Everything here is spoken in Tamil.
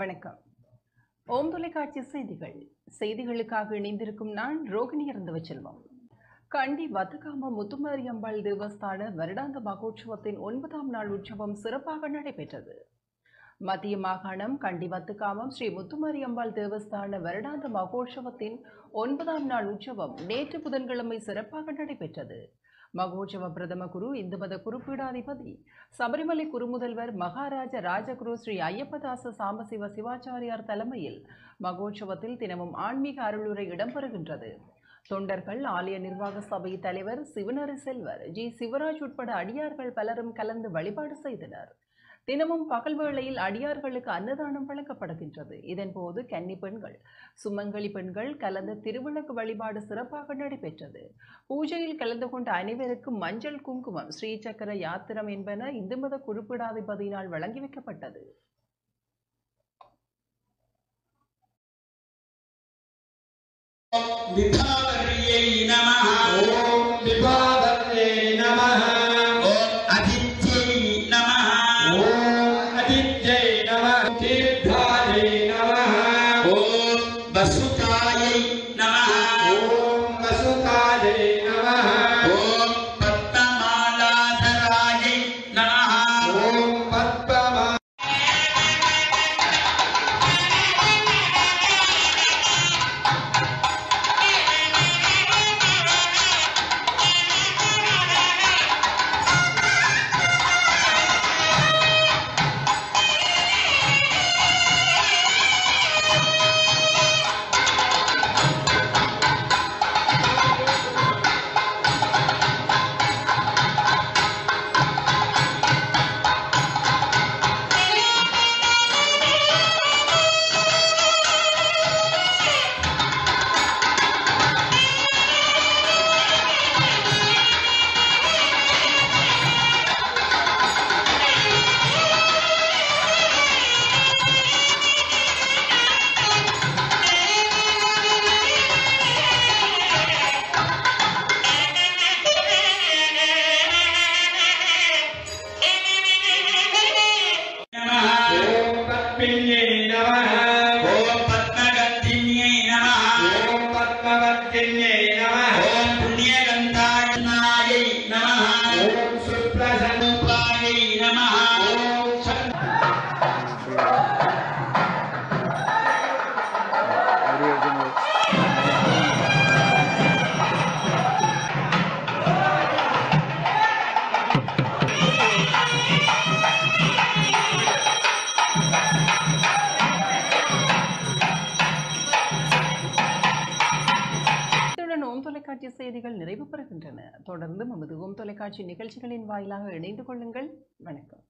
வணக்கம். ஓம் தொலைக்காட்சி செய்திகள். செய்திகளுக்காக இணைந்திருக்கும் நான் ரோகிணி இறந்தவச்செல்வம். கண்டி வத்துகாம முத்துமாரியம்பாள் தேவஸ்தான வருடாந்த மகோற்சவத்தின் 9ஆம் நாள் உற்சவம் சிறப்பாக நடைபெற்றது. மத்திய மாகாணம் கண்டி வத்துகாமம் ஸ்ரீ முத்துமாரியம்பாள் தேவஸ்தான வருடாந்த மகோற்சவத்தின் 9ஆம் நாள் உற்சவம் நேற்று புதன்கிழமை சிறப்பாக நடைபெற்றது. மகோற்சவ பிரதம குரு இந்து மத குருபீடாதிபதி சபரிமலை குருமுதல்வர் மகாராஜ ராஜகுரு ஸ்ரீ ஐயப்பதாச சாம்பசிவ சிவாச்சாரியார் தலைமையில் மகோற்சவத்தில் தினமும் ஆன்மீக அருளுரை இடம்பெறுகின்றது. தொண்டர்கள், ஆலய நிர்வாக சபை தலைவர் சிவனரி செல்வர் ஜி சிவராஜ் உட்பட அடியார்கள் பலரும் கலந்து வழிபாடு செய்தனர். தினமும் பகல் வேளையில் அடியார்களுக்கு அன்னதானம் வழங்கப்படுகின்றது. இதன்போது கன்னி பெண்கள், சுமங்கலி பெண்கள் கலந்த திருவிளக்கு வழிபாடு சிறப்பாக நடைபெற்றது. பூஜையில் கலந்து கொண்ட அனைவருக்கும் மஞ்சள், குங்குமம், ஸ்ரீசக்கர யாத்திரம் என்பன இந்து மத குறிப்பிடாதிபதியினால் வழங்கி வைக்கப்பட்டது. செய்திகள் நிறைவு பெறுகின்றன. தொடர்ந்து நமது ஓம் தொலைக்காட்சி நிகழ்ச்சிகளின் வாயிலாக இணைந்து கொள்ளுங்கள். வணக்கம்.